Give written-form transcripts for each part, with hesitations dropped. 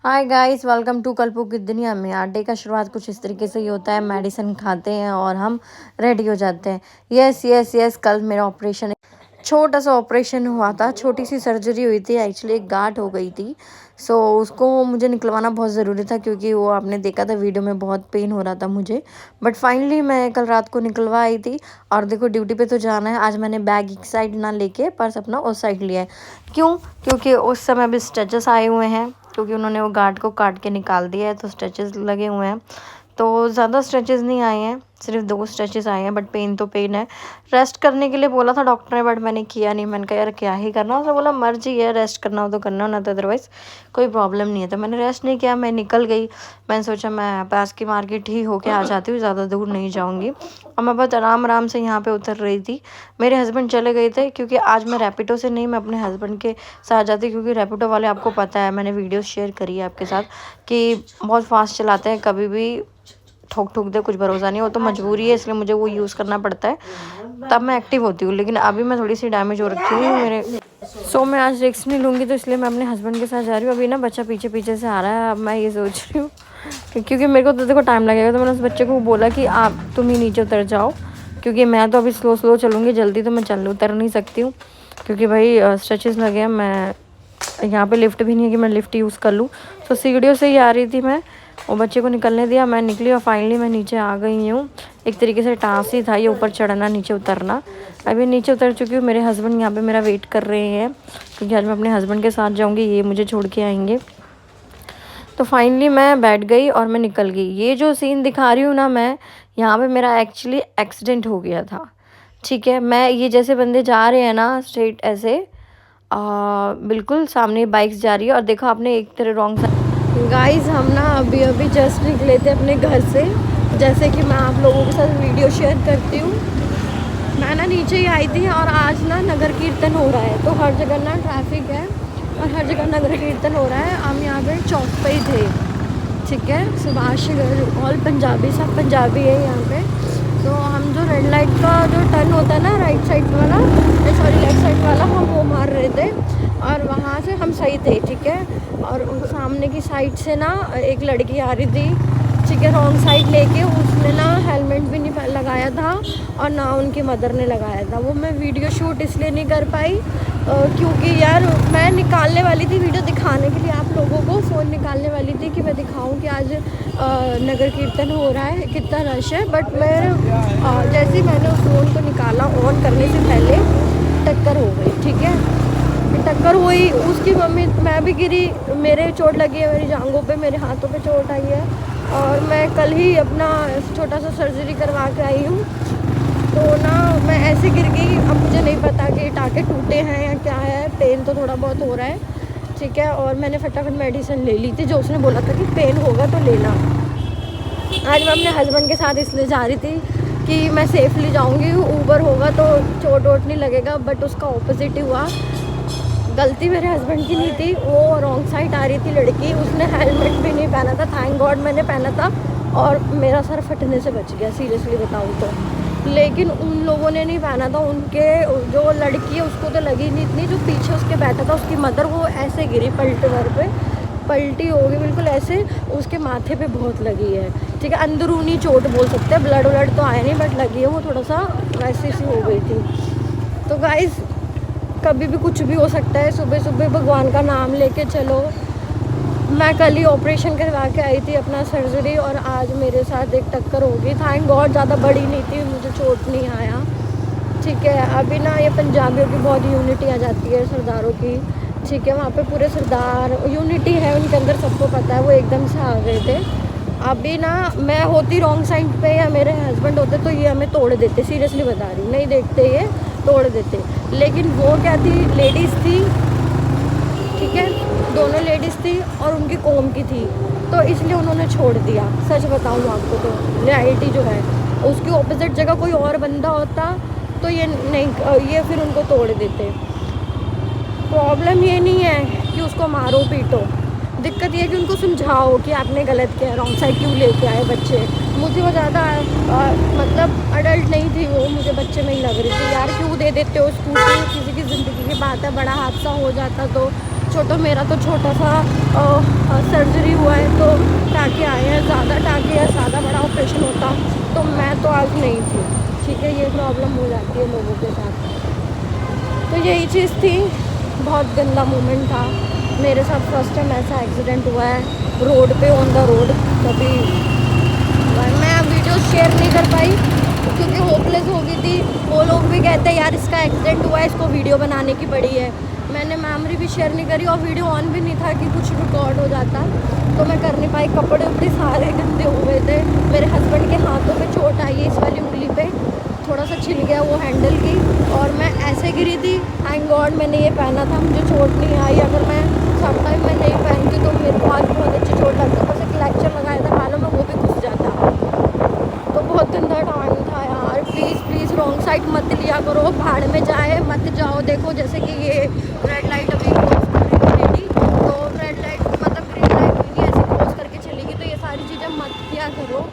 Hi guys, welcome to कल्पू की दुनिया में। आज डे का शुरुआत कुछ इस तरीके से ही होता है। मेडिसिन खाते हैं और हम रेडी हो जाते हैं। यस यस यस, कल मेरा ऑपरेशन, छोटा सा ऑपरेशन हुआ था, छोटी सी सर्जरी हुई थी। एक्चुअली एक गांठ हो गई थी, सो उसको मुझे निकलवाना बहुत ज़रूरी था क्योंकि वो आपने देखा था वीडियो में, बहुत पेन हो रहा था मुझे। बट फाइनली मैं कल रात को निकलवा आई थी। और देखो, ड्यूटी पे तो जाना है। आज मैंने बैग एक साइड ना लेके पर्स अपना उस साइड लिया है। क्यों? क्योंकि उस समय भी स्टिचेस आए हुए हैं, क्योंकि उन्होंने वो गार्ड को काट के निकाल दिया है, तो स्टिचेस लगे हुए हैं। तो ज़्यादा स्ट्रेचेस नहीं आए हैं, सिर्फ 2 स्ट्रेचेस आए हैं, बट पेन तो पेन है। रेस्ट करने के लिए बोला था डॉक्टर ने, बट मैंने किया नहीं। मैंने कहा यार क्या ही करना। उसने बोला मर्जी है, रेस्ट करना हो तो करना, ना तो अदरवाइज़ कोई प्रॉब्लम नहीं है। तो मैंने रेस्ट नहीं किया, मैं निकल गई। मैंने सोचा मैं पास की मार्केट ही होके आ जाती हूँ, ज़्यादा दूर नहीं जाऊँगी। और मैं बहुत आराम आराम से यहाँ पे उतर रही थी। मेरे हस्बैंड चले गए थे, क्योंकि आज मैं रैपिडो से नहीं, मैं अपने हस्बैंड के साथ जाती, क्योंकि रैपिडो वाले आपको पता है, मैंने वीडियो शेयर करी है आपके साथ, कि बहुत फास्ट चलाते हैं, कभी भी ठोक ठोक दे, कुछ भरोसा नहीं हो। तो मजबूरी है, इसलिए मुझे वो यूज़ करना पड़ता है, तब मैं एक्टिव होती हूँ। लेकिन अभी मैं थोड़ी सी डैमेज हो रखी हूँ मेरे, सो मैं आज रिस्क नहीं लूँगी, तो इसलिए मैं अपने हस्बैंड के साथ जा रही हूँ। अभी ना बच्चा पीछे पीछे से आ रहा है। अब मैं ये सोच रही हूँ क्योंकि मेरे को तो देखो टाइम लगेगा, तो मैंने उस बच्चे को बोला कि आप तुम ही नीचे उतर जाओ, क्योंकि मैं तो अभी स्लो स्लो चलूँगी, जल्दी तो मैं उतर नहीं सकती हूँ, क्योंकि भाई स्ट्रेचेस लगे हैं। मैं यहाँ पे लिफ्ट भी नहीं है कि मैं लिफ्ट यूज़ कर लूँ, तो सीढ़ियों से ही आ रही थी मैं। वो बच्चे को निकलने दिया, मैं निकली और फाइनली मैं नीचे आ गई हूँ। एक तरीके से टास्क ही था ये, ऊपर चढ़ना नीचे उतरना। अभी नीचे उतर चुकी हूँ। मेरे हस्बैंड यहाँ पे मेरा वेट कर रहे हैं, क्योंकि आज मैं अपने हस्बैंड के साथ जाऊँगी, ये मुझे छोड़ के आएंगे। तो फाइनली मैं बैठ गई और मैं निकल गई। ये जो सीन दिखा रही हूँ ना मैं, यहाँ पे मेरा एक्चुअली एक्सीडेंट हो गया था। ठीक है, मैं ये जैसे बंदे जा रहे हैं ना स्ट्रेट ऐसे, बिल्कुल सामने बाइक्स जा रही है, और देखो आपने एक तरह रॉन्ग साइड। गाइस, हम ना अभी अभी जस्ट निकले थे अपने घर से, जैसे कि मैं आप लोगों के साथ वीडियो शेयर करती हूँ। मैं ना नीचे ही आई थी, और आज ना नगर कीर्तन हो रहा है, तो हर जगह ना ट्रैफिक है और हर जगह नगर कीर्तन हो रहा है। हम यहाँ पे चौक पे ही थे, ठीक है। सुभाष ऑल पंजाबी, सब पंजाबी है यहाँ पे। तो हम जो रेड लाइट का जो टर्न होता है ना, राइट साइड वाला, सॉरी लेफ्ट साइड वाला, हम वो मार रहे थे, और वहाँ से हम सही थे, ठीक है। और सामने की साइड से ना एक लड़की आ रही थी, ठीक है, रॉन्ग साइड लेके। उसने ना हेलमेट भी नहीं लगाया था, और ना उनकी मदर ने लगाया था। वो मैं वीडियो शूट इसलिए नहीं कर पाई क्योंकि यार मैं निकालने वाली थी वीडियो दिखाने के लिए आप लोगों को, फ़ोन निकालने वाली थी कि मैं दिखाऊं कि आज नगर कीर्तन हो रहा है, कितना रश है। बट मैं जैसे ही मैंने उस फ़ोन को निकाला, ऑन करने से पहले टक्कर हो गई, ठीक है। टक्कर हुई, उसकी मम्मी, मैं भी गिरी, मेरे चोट लगी है, मेरी जांघों पे, मेरे हाथों पे चोट आई है। और मैं कल ही अपना छोटा सा सर्जरी करवा के आई हूँ, तो ना मैं ऐसे गिर गई। अब मुझे नहीं पता कि टाँके टूटे हैं या क्या है, पेन तो थोड़ा बहुत हो रहा है, ठीक है। और मैंने फटाफट मेडिसिन ले ली थी, जो उसने बोला था कि पेन होगा तो लेना। आज मैं अपने हस्बैंड के साथ इसलिए जा रही थी कि मैं सेफली जाऊंगी, ऊबर होगा तो चोट वोट नहीं लगेगा, बट उसका ऑपोजिट ही हुआ। गलती मेरे हस्बैंड की नहीं थी, वो रॉन्ग साइड आ रही थी लड़की, उसने हेलमेट भी नहीं पहना था। थैंक गॉड मैंने पहना था, और मेरा सर फटने से बच गया, सीरियसली बताऊँ तो। लेकिन उन लोगों ने नहीं पहना था, उनके जो लड़की है उसको तो लगी नहीं इतनी, जो पीछे उसके बैठा था उसकी मदर, वो ऐसे गिरी पलटे घर पे, पलटी हो गई बिल्कुल ऐसे। उसके माथे पे बहुत लगी है, ठीक है, अंदरूनी चोट बोल सकते हैं, ब्लड व्लड तो आया नहीं, बट लगी है वो, थोड़ा सा वैसे सी हो गई थी। तो गाइस, कभी भी कुछ भी हो सकता है, सुबह सुबह भगवान का नाम लेके चलो। मैं कल ही ऑपरेशन करवा के आई थी अपना सर्जरी, और आज मेरे साथ एक टक्कर हो गई। थैंक गॉड ज़्यादा बड़ी नहीं थी, मुझे चोट नहीं आया, ठीक है। अभी ना ये पंजाबियों की बहुत यूनिटी आ जाती है, सरदारों की, ठीक है। वहाँ पे पूरे सरदार यूनिटी है उनके अंदर, सबको पता है, वो एकदम से आ गए थे। अभी ना मैं होती रॉन्ग साइड पे, या मेरे हस्बैंड होते, तो ये हमें तोड़ देते, सीरियसली बता रही हूँ, नहीं देखते ये तोड़ देते। लेकिन वो क्या थी, लेडीज़ थी, ठीक है, दोनों लेडीज़ थी और उनकी कौम की थी, तो इसलिए उन्होंने छोड़ दिया। सच बताऊँ आपको तो रियलिटी जो है, उसकी ऑपोजिट जगह कोई और बंदा होता तो ये नहीं, ये फिर उनको तोड़ देते। प्रॉब्लम ये नहीं है कि उसको मारो पीटो, दिक्कत ये है कि उनको समझाओ कि आपने गलत किया, रॉन्ग साइड क्यों लेके आए बच्चे। मुझे वो ज़्यादा मतलब अडल्ट नहीं थी वो, मुझे बच्चे में ही लग रही थी। यार क्यों दे देते हो स्कूटी, किसी की ज़िंदगी की बात है, बड़ा हादसा हो जाता तो छोटा मेरा तो छोटा सा सर्जरी हुआ है, तो टाँके आए हैं, ज़्यादा टाँके या ज़्यादा बड़ा ऑपरेशन होता तो मैं तो आज नहीं थी। ठीक है, ये प्रॉब्लम हो जाती है लोगों के साथ। तो यही चीज़ थी, बहुत गंदा मोमेंट था मेरे साथ। फर्स्ट टाइम ऐसा एक्सीडेंट हुआ है रोड पे, ऑन द रोड। कभी मैं वीडियो शेयर नहीं कर पाई क्योंकि होपलेस हो गई थी। वो लोग भी कहते हैं यार इसका एक्सीडेंट हुआ है, इसको वीडियो बनाने की पड़ी है। मैंने मेमोरी भी शेयर नहीं करी और वीडियो ऑन भी नहीं था कि कुछ रिकॉर्ड हो जाता, तो मैं कर नहीं पाई। कपड़े उपड़े सारे गंदे हो गए थे। मेरे हस्बैंड के हाथों पे चोट आई है, इस वाली उंगली पे थोड़ा सा छिल गया वो हैंडल की, और मैं ऐसे गिरी थी। थैंक गॉड मैंने ये पहना था, मुझे चोट नहीं आई। अगर मैं सम टाइम मैं नहीं पहनती तो मेरे को आज बहुत अच्छी चोट लगती। ऊपर से क्लैक्चर लगाया था बालों में, वो भी घुस जाता। तो बहुत गंदा टाइम था यार। प्लीज़ प्लीज़ रॉन्ग साइड मत लिया करो, भाड़ में जाए मत जाओ। देखो जैसे कि ये रेड लाइट अभी क्रॉस कर रही थी लेडी, तो रेड लाइट मतलब ग्रीन लाइट हुई नहीं, ऐसे क्रॉस करके चलेगी। तो ये सारी चीज़ें मत किया करो।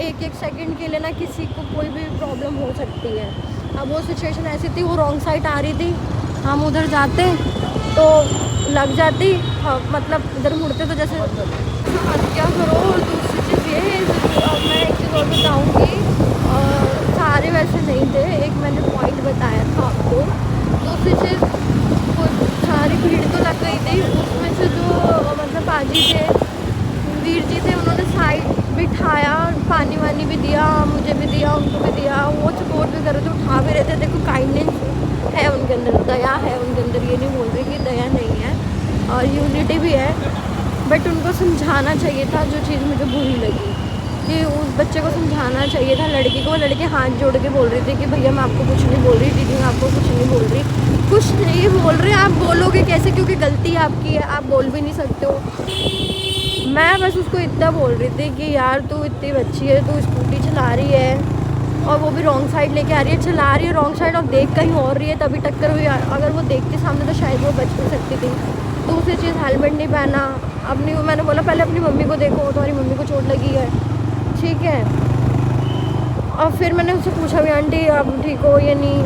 एक एक सेकंड के लिए ना किसी को कोई भी प्रॉब्लम हो सकती है। अब वो सिचुएशन ऐसी थी, वो रॉन्ग साइड आ रही थी, हम उधर जाते तो लग जाती। हाँ, मतलब इधर मुड़ते तो जैसे मत क्या करो। और दूसरी चीज़ ये मैं एक चीज़ और बताऊँगी, सारे वैसे नहीं थे, एक मैंने पॉइंट बताया था आपको। दूसरी चीज़, कुछ सारी भीड़ तो लग गई थी, उसमें से जो मतलब पाजी थे, वीर जी थे, उन्होंने साइड बिठाया, पानी वानी भी दिया, मुझे भी दिया, उनको भी दिया। वो सपोर्ट भी कर रहे थे, उठा भी रहे थे। देखो काइंडनेस है उनके अंदर, दया है उनके अंदर, ये नहीं बोल रही कि दया नहीं है, और यूनिटी भी है। बट उनको समझाना चाहिए था, जो चीज़ मुझे बुरी लगी कि उस बच्चे को समझाना चाहिए था, लड़की को। लड़की हाथ जोड़ के बोल रही थी कि भैया मैं आपको कुछ नहीं बोल रही, दीदी मैं आपको कुछ नहीं बोल रही। कुछ नहीं बोल रहे, आप बोलोगे कैसे, क्योंकि गलती आपकी है, आप बोल भी नहीं सकते हो। मैं बस उसको इतना बोल रही थी कि यार तू इतनी बच्ची है, तू स्कूटी चला रही है और वो भी रॉन्ग साइड लेके आ रही है, चला रही है रॉन्ग साइड और देख कहीं और रही है, तभी टक्कर हुई। अगर वो देखती सामने तो शायद वो बच नहीं सकती थी। दूसरी चीज़, हेलमेट नहीं पहना। अपनी मैंने बोला पहले अपनी मम्मी को देखो, तुम्हारी मम्मी को चोट लगी है, ठीक है। और फिर मैंने उससे पूछा भी आंटी आप ठीक हो या नहीं।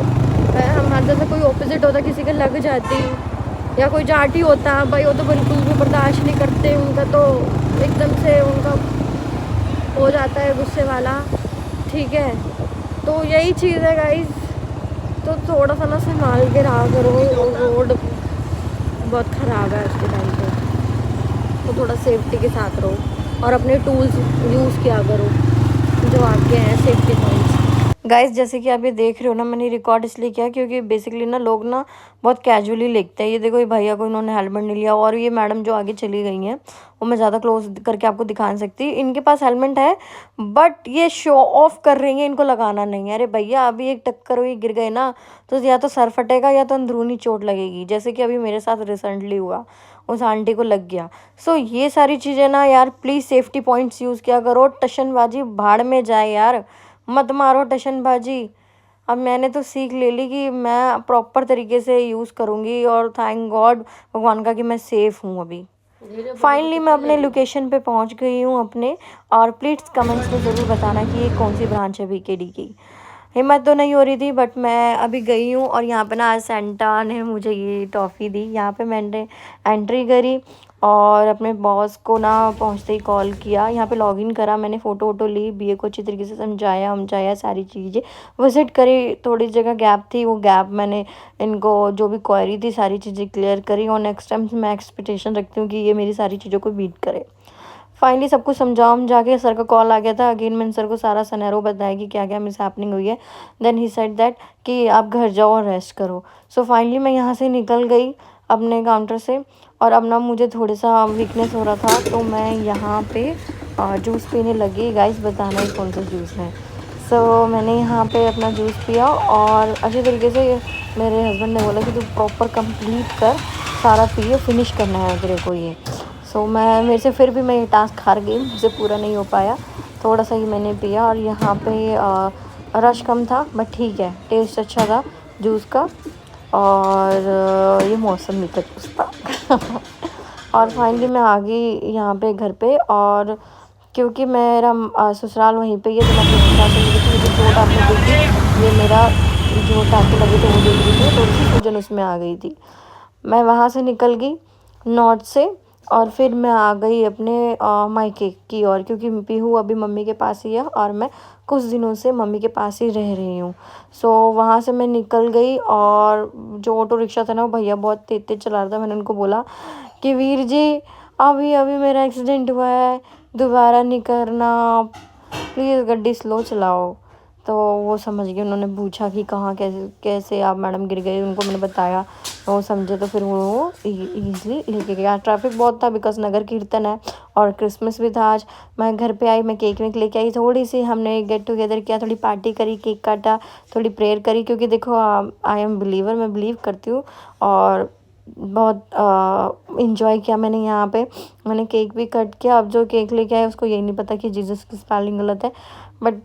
हमारे जैसे कोई ऑपोजिट होता, किसी के लग जाती या कोई जाटी होता, भाई वो तो बिल्कुल भी बर्दाश्त नहीं करते, उनका तो एकदम से उनका हो जाता है गुस्से वाला, ठीक है। तो यही चीज़ है गाइस, तो थोड़ा सा ना संभाल के रहा करो। रोड बहुत ख़राब है उसके टाइम पे, तो थोड़ा सेफ्टी के साथ रहो और अपने टूल्स यूज़ किया करो जो आपके हैं सेफ्टी पॉइंट्स। गाइस जैसे कि आप ये देख रहे हो ना, मैंने रिकॉर्ड इसलिए किया क्योंकि बेसिकली ना लोग ना बहुत कैजुअली लिखते हैं। ये देखो ये भैया को इन्होंने हेलमेट नहीं लिया, और ये मैडम जो आगे चली गई हैं वो मैं ज़्यादा क्लोज करके आपको दिखा नहीं सकती। इनके पास हेलमेट है बट ये शो ऑफ कर रही है, इनको लगाना नहीं है। अरे भैया अभी एक टक्कर हुई, गिर गए ना तो या तो सर फटेगा या तो अंदरूनी चोट लगेगी, जैसे कि अभी मेरे साथ रिसेंटली हुआ, उस आंटी को लग गया। सो ये सारी चीज़ें ना यार प्लीज़ सेफ्टी पॉइंट्स यूज़ किया करो। टशनबाजी भाड़ में जाए यार, मत मारो टशनबाजी। अब मैंने तो सीख ले ली कि मैं प्रॉपर तरीके से यूज़ करूँगी, और थैंक गॉड भगवान का कि मैं सेफ़ हूँ अभी। फाइनली मैं अपने लोकेशन पे पहुँच गई हूँ अपने, और प्लीज़ कमेंट्स में ज़रूर बताना कि ये कौन सी ब्रांच है बीकेडी की। हिम्मत तो नहीं हो रही थी बट मैं अभी गई हूँ, और यहाँ पे ना आज सेंटा ने मुझे ये टॉफ़ी दी। यहाँ पे मैंने एंट्री करी और अपने बॉस को ना पहुँचते ही कॉल किया। यहाँ पे लॉगिन करा, मैंने फ़ोटो वोटो ली, बीए को अच्छी तरीके से समझाया सारी चीज़ें, विज़िट करी। थोड़ी जगह गैप थी, वो गैप मैंने इनको जो भी क्वेरी थी सारी चीज़ें क्लियर करी, और नेक्स्ट टाइम मैं एक्सपेक्टेशन रखती हूँ कि ये मेरी सारी चीज़ों को बीट करे। फाइनली सब कुछ समझा के सर का कॉल आ गया था। अगेन मैंने सर को सारा सिनेरियो बताया कि क्या क्या मिस हैपनिंग हुई है। देन ही सेड दैट कि आप घर जाओ और रेस्ट करो। सो फाइनली मैं यहाँ से निकल गई अपने काउंटर से, और अब ना मुझे थोड़ा सा वीकनेस हो रहा था, तो मैं यहाँ पे जूस पीने लगी। गाइस बताना ही कौन सा जूस है। सो मैंने यहाँ पे अपना जूस पिया, और अच्छे तरीके से मेरे हस्बैंड ने बोला कि तू प्रॉपर कंप्लीट कर, सारा पिए, फिनिश करना है तेरे को ये। सो मैं मेरे से फिर भी मैं ये टास्क हार गई, मुझसे पूरा नहीं हो पाया। थोड़ा सा ही मैंने पिया, और यहाँ पे रश कम था बट ठीक है, टेस्ट अच्छा था जूस का, और ये मौसम भी था जूस का और फाइनली मैं आ गई यहाँ पे घर पे, और क्योंकि मेरा ससुराल वहीं पे ही है, तो मैं अपने ससुराल से मुझे चोट आपने देखी, ये मेरा जो टाँके लगे थे वो देख रही थी, थोड़ी सी सूजन उसमें आ गई थी। मैं वहाँ से निकल गई, नॉर्थ से। और फिर मैं आ गई अपने मायके की ओर, क्योंकि पीहू अभी मम्मी के पास ही है और मैं कुछ दिनों से मम्मी के पास ही रह रही हूँ। सो वहाँ से मैं निकल गई, और जो ऑटो रिक्शा था ना, वो भैया बहुत तेज तेज चला रहा था। मैंने उनको बोला कि वीर जी, अभी अभी मेरा एक्सीडेंट हुआ है, दोबारा नहीं करना, प्लीज़ गाड़ी स्लो चलाओ। तो वो समझ गए, उन्होंने पूछा कि कहाँ कैसे कैसे आप मैडम गिर गए, उनको मैंने बताया, वो समझे, तो फिर वो ईज़िली लेके गया। ट्रैफिक बहुत था बिकॉज नगर कीर्तन है और क्रिसमस भी था आज। मैं घर पे आई, मैं केक वेक लेके आई, थोड़ी सी हमने गेट टुगेदर किया, थोड़ी पार्टी करी, केक काटा, थोड़ी प्रेयर करी, क्योंकि देखो आई एम बिलीवर, मैं बिलीव करती हूँ। और बहुत इंजॉय किया मैंने यहाँ पे। मैंने केक भी कट किया। अब जो केक लेके आए उसको यही नहीं पता कि जीसस की स्पेलिंग गलत है, बट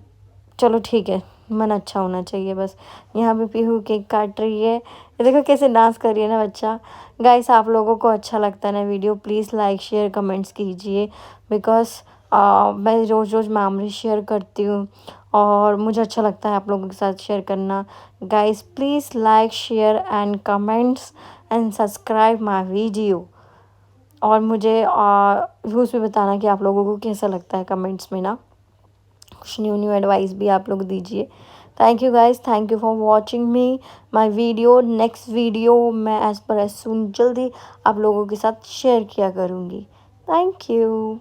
चलो ठीक है, मन अच्छा होना चाहिए बस। यहाँ पे पीहू केक काट रही है, ये देखो कैसे डांस कर रही है ना बच्चा। गाइस, आप लोगों को अच्छा लगता है ना video, please like share comments कीजिए, बिकॉज मैं रोज़ रोज़ मेमोरी शेयर करती हूँ और मुझे अच्छा लगता है आप लोगों के साथ शेयर करना। Guys, please like share and comments and subscribe my video. और मुझे व्यूज़ भी बताना कि आप लोगों को कैसा लगता है कमेंट्स में ना, कुछ न्यू न्यू एडवाइस भी आप लोग दीजिए। Thank you guys, thank you for watching me my video. Next video मैं एज़ पर एज़ सुन जल्दी आप लोगों के साथ शेयर किया करूँगी। Thank you.